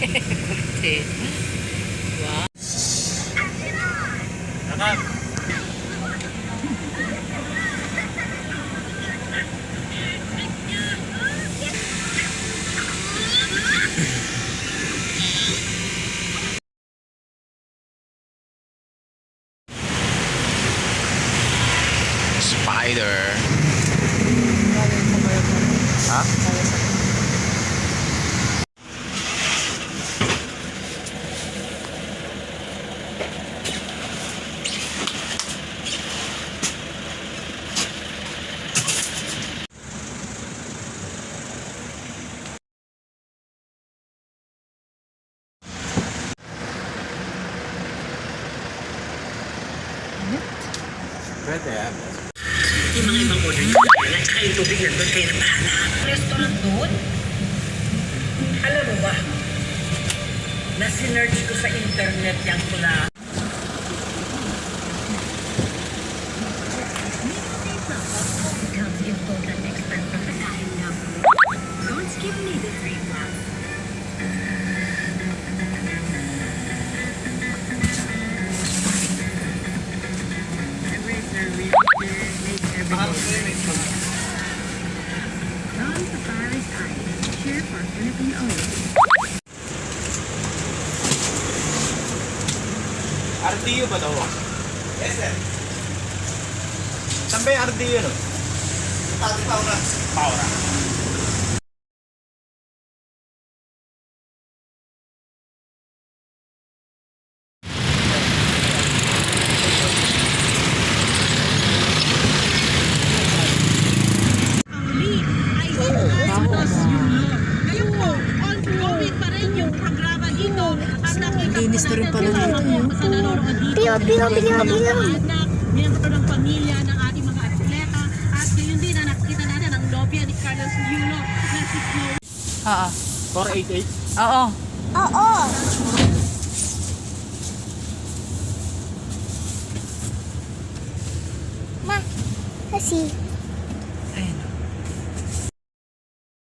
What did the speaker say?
Puti. Wow. Nakap. Spider. Ha? Pwede yan. Yung mga ibang order nyo, at saka yung tubig nandun, kayo na bahala. Restaurant doon? Alam mo ba, nasinerge ko sa internet yung pula. RDU ba daw? Yes, sir. Saan ba yung RDU, no? Paura. Paura. Linis na rin pala dito. Pio. Miyembro ng pamilya ng ating mga atleta at ngayon din na nakikita natin ang nobya ni Carlos Yulo na si Chloe. Oo. 488? Oo. Oo. Ma, kasi